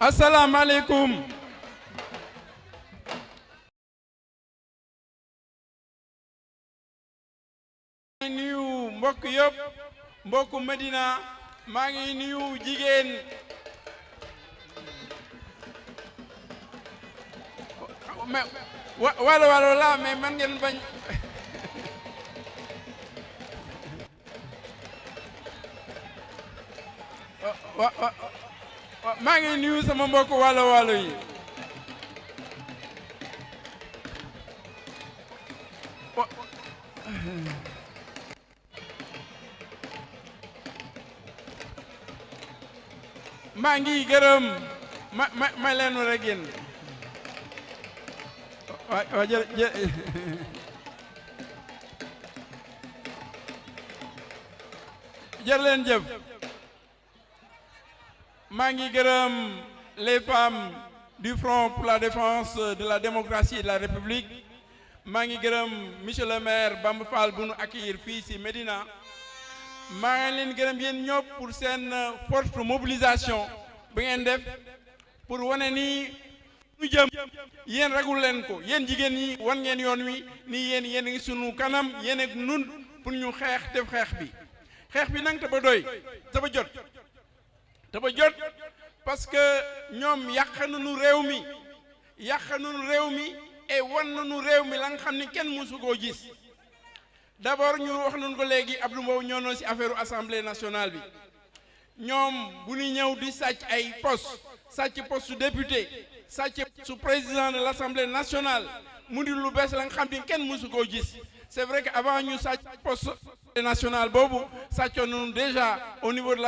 asalaamaaleykum. maa ngi nuyu mbokk yëpp mbokku Medina maa ngi nuyu jigéen walo la mais man ngeen bañ maa ngi nuyu sama mbokku walo yi maa ngi gërëm ma leen rek yéen waa jërë leen jëf maa ngi gërëm les femmes du Front pour la défense de la démocratie et de la République maa ngi gërëm monsieur le maire Bamba Fall bu nu accueillir fii ci Médina maa ngi leen gërëm yéen ñëpp pour seen forte mobilisation bu ngeen def pour wane ni ñu jëm yéen ragul leen ko yéen jigéen ñi wan ngeen yoon wi ni yéen ngi sunu kanam yéen ak nun pour ñu def xeex bi nag te ba doy te ba jot parce que ñoom yàq nañu réew mi et wan nañu réew mi la nga xam ni kenn mësu koo gis d'abord ñu wax nañu ko léegi Abdou Mbow ñoo na ci affaire assemblée nationale bi ñoom bu ñu ñëw di sàcc ay poste su député sàcc su président de l'Assemblée nationale mu di lu bees la nga xam ni kenn mësu koo gis c'est vrai que avant ñu sàcc poste national boobu sàccoon nañu déjà au niveau de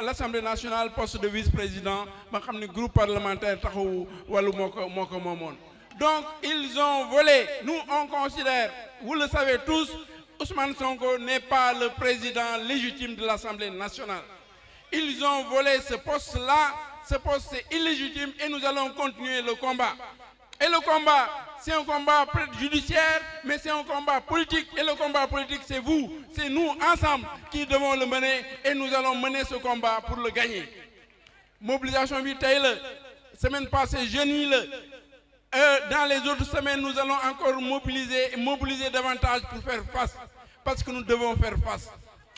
l'Assemblée nationale poste de vice-président ba nga xam ne groupe parlementaire taxawu wàllu moo ko moomoon. Donc ils ont volé. Nous on considère, vous le savez tous, Ousmane Sonko n'est pas le président légitime de l'Assemblée nationale. Ils ont volé ce poste-là, ce poste est illégitime et nous allons continuer le combat. Et le combat, c'est un combat judiciaire, mais c'est un combat politique. Et le combat politique, c'est vous, c'est nous ensemble qui devons le mener et nous allons mener ce combat pour le gagner. Mobilisation bi tey la semaine passée jeunes yi la dans les autres semaines nous allons encore mobiliser davantage pour faire face parce que nous devons faire face.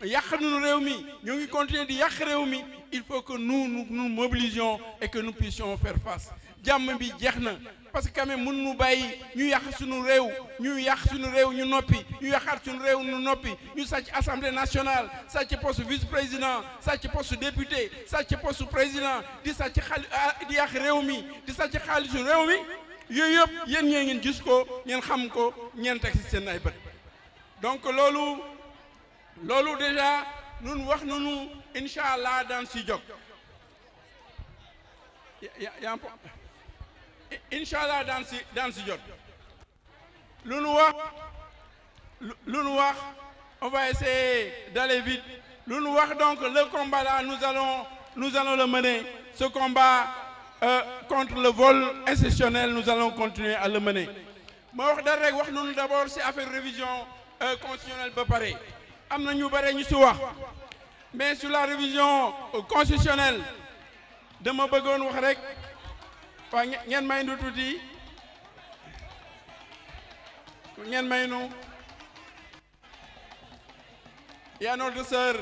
yàq nañu réew mi ñu ngi continuer di yàq réew mi il faut que nous mobilisions et que nous puissions faire face. jàmm bi jeex na parce que quand même mën nu bàyyi ñu yàq suñu réew ñu noppi ñu yàqaat suñu réew ñu noppi ñu sàcc assemblée nationale sàcc poste vice-président sàcc poste député sàcc poste président di sàcc di yàq réew mi di sàcc xaalisu réew mi yooyu yëpp yéen ñee ngeen gis ko ngeen xam ko ngeen teg ci seen ay bët. donc loolu déjà ñun wax nañu incha allah daan si jóg incha allah daan si jot lu nu wax on va essayer d'aller vite lu nu wax donc le combat là nous allons le mener ce combat contre le vol institutionnel nous allons continuer à le mener ma wax dara rek wax nañu d'abord ci affaire révision constitutionnelle ba pare am na ñu bare ñu ci wax mais sur la révision constitutionnelle dama bëggoon wax rek waa ngeen may nu tuuti ngeen may nu yaa notre sœur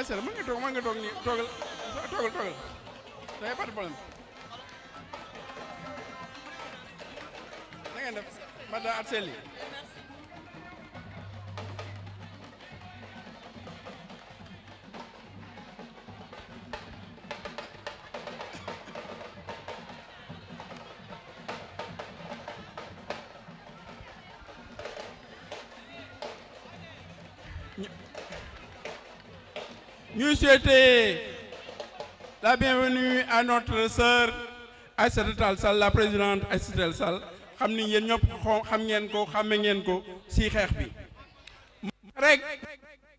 Aïssata mën nga toog nii toogal day pas de problème na ngeen def madame Atseli Nous souhaitons la bienvenue à notre sœur Aïssata Tall Sall, la présidente Aïssata Tall Sall. Xam ni yéen ñëpp xam ngeen ko xàmme ngeen ko si xeex bi rek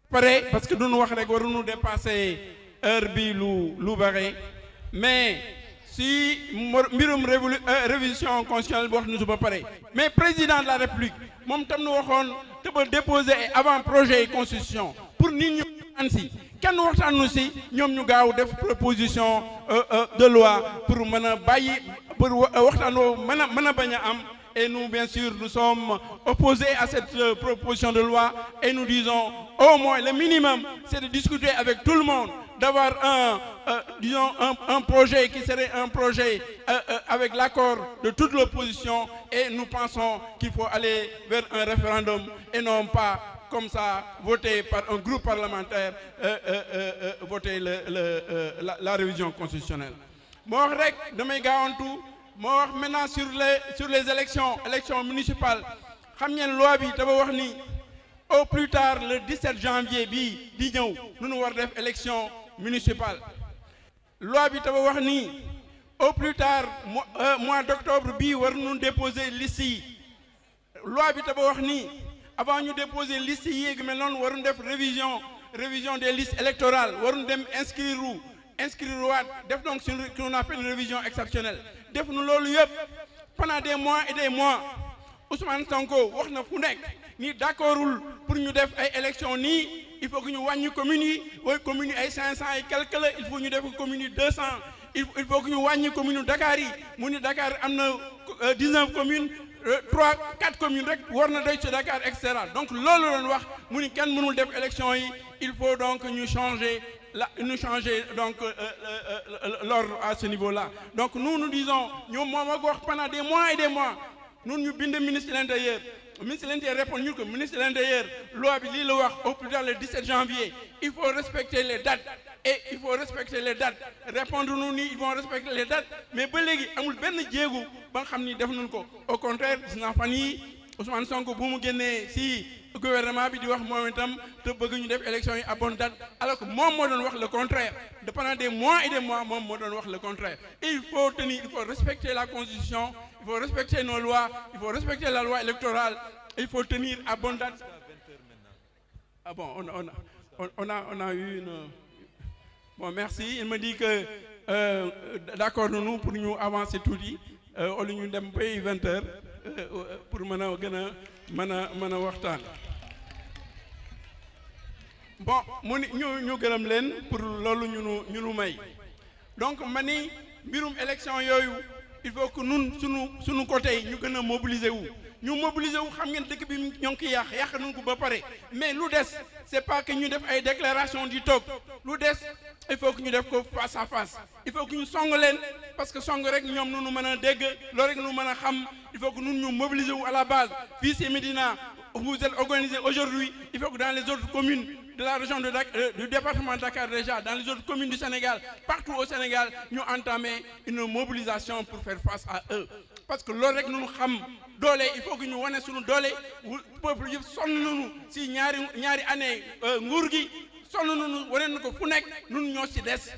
pare parce que duñu wax rek waruñu dépasser heure bi lu bare mais si mbirum révision constitutionnelle bi wax nu su ba pare mais président de la république moom tam nu waxoon te ba déposer ay avant projet constitution pour nit ñu an si kenn waxtaanu si ñoom ñu gaaw def proposition de loi pour mën a bàyyi pour waxtaan woo mën a bañ a am. Et nous, bien sûr, nous sommes opposés à cette proposition de loi et nous disons au moins le minimum, c'est de discuter avec tout le monde, d'avoir un projet qui serait un projet avec l'accord de toute l'opposition et nous pensons qu'il faut aller vers un référendum et non pas comme ça voter par un groupe parlementaire, voter la révision constitutionnelle. Moi, rek damay gaawantu moo wax maintenant sur les élections municipales xam ngeen loi bi dafa wax ni au plus tard le 17 janvier bii di ñëw nu war def élection municipale loi bi dafa wax ni au plus tard mois d'octobre bii war nu déposer liste yi loi bi dafa wax ni avant ñu déposer liste yi yéegi mel noonu waruñu def révision des listes électorales waruñu dem inscrire waat def donc ce qu'on appelle une révision exceptionnelle def nu loolu yëpp pendant des mois et des mois Ousmane Sonko wax na fu nekk ni d'accordul pour ñu def ay élections nii il faut que ñu wàññi communes yi communes yi ay 500 et quelque la il faut ñu def communes yi 200 il faut que ñu wàññi communes Dakar yi mu ni Dakar am na 19 communes 4 communes rek war na doy ci Dakar et cetera donc loolu doon wax mu ni kenn mënul def élections yi il faut donc ñu changer donc l'ordre à ce niveau-là. Donc nous disons, nous pendant des mois et des mois, nous bind ministre de l'Intérieur. Le ministre de l'Intérieur répond que le ministre de l'Intérieur, loi au plus tard le 17 janvier, il faut respecter les dates. Et il faut respecter les dates. Répondre-nous, ils vont respecter les dates. Mais amul ben djegu ba xamni def nañ ko. Au contraire, dina fani Ousmane Sonko bu mu génnee si gouvernement bi di wax moom itam te bëgg ñu def élection yi à bonne date alors que moom moo doon wax le contraire pendant des mois et des mois moom moo doon wax le contraire il faut respecter la constitution il faut respecter nos lois il faut respecter la loi électorale il faut tenir à bonne date. Ah bon, on a eu une bon merci il me dit que d'accord nous pour ñu avancer tuuti au lieu ñu dem bay 20 heures pour mën a waxtaan bon mu ni ñu gërëm leen pour loolu ñu may donc ma ni mbirum élection yooyu il faut que nun sunu côté ñu gën a mobiliser wu xam ngeen dëkk bi ñoo ngi koy yàq nañ ko ba pare mais lu des c'est pas que ñu def ay déclaration di toog lu des il faut que ñu def ko face à face il faut que ñu song leen parce que song rek ñoom nu mën a dégg loolu rek nu mën a xam il faut que nun ñu mobiliser wu à la base fii ci Médina vous êtes organisé aujourd'hui il faut que dans les autres communes de la région du département de Dakar déjà dans les autres communes du Sénégal partout au Sénégal ñu entamer une mobilisation pour faire face à eux parce que loolu rek nu xam doole il faut que ñu wane suñu doole peuple yëpp sonn nañu ci ñaari année nguur gi sonn nañu wane na ko fu nekk nun ñoo ci des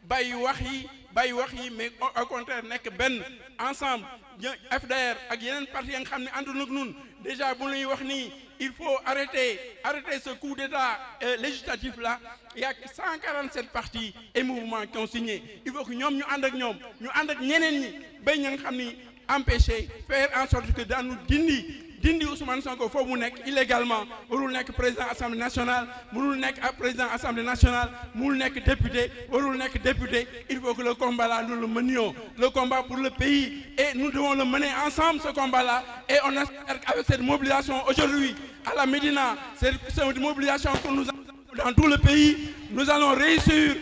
bàyyi wax yi mais au contraire nekk benn ensemble FDR ak yeneen parti ya nga xam ne ànduñu ak ñun déjà bu ñuy wax nii il faut arrêter ce coup d'état législatif là il y a 147 partis et mouvements qui ont signé il faut que ñoom ñu ànd ak ñeneen ñi bay ña nga xam ni empêcher faire en sorte que daanu dindi Ousmane Sonko foofu mu nekk illégalement warul nekk président assemblée nationale mënul nekk président assemblée nationale mënul nekk député warul nekk député il faut que le combat là nous le menions le combat pour le pays et nous devons le mener ensemble ce combat là et on espère qu'avec cette mobilisation aujourd'hui à la Médina cette mobilisation que nous avons dans tout le pays nous allons réussir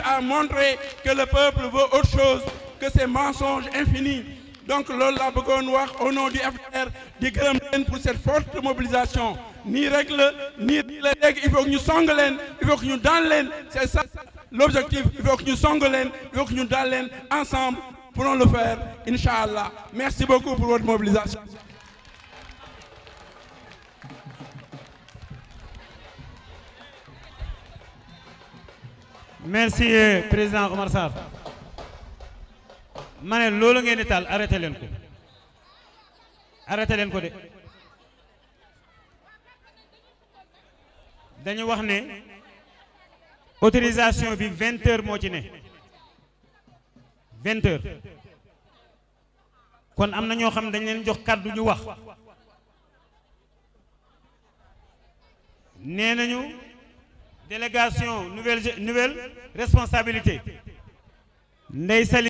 à montrer que le peuple veut autre chose que ces mensonges infinis. Donc loolu laa bëggoon wax au nom du FDR di gërëm leen pour cette forte mobilisation nii rek la léegi il faut que ñu song leen il faut que ñu daan leen c'est ça l'objectif il faut que ñu song leen il faut que ñu daan leen ensemble pourrons le faire Inch'Allah. Merci beaucoup pour votre mobilisation. merci président Omar Sarr ma ne loolu ngeen di taal arrêté leen ko de dañu wax ne autorisation bi 20 heures moo ci ne 20 heures kon am na ñoo xam dañ leen jox kàddu ñu wax nee nañu délégation nouvelle responsabilité Ndeye Saly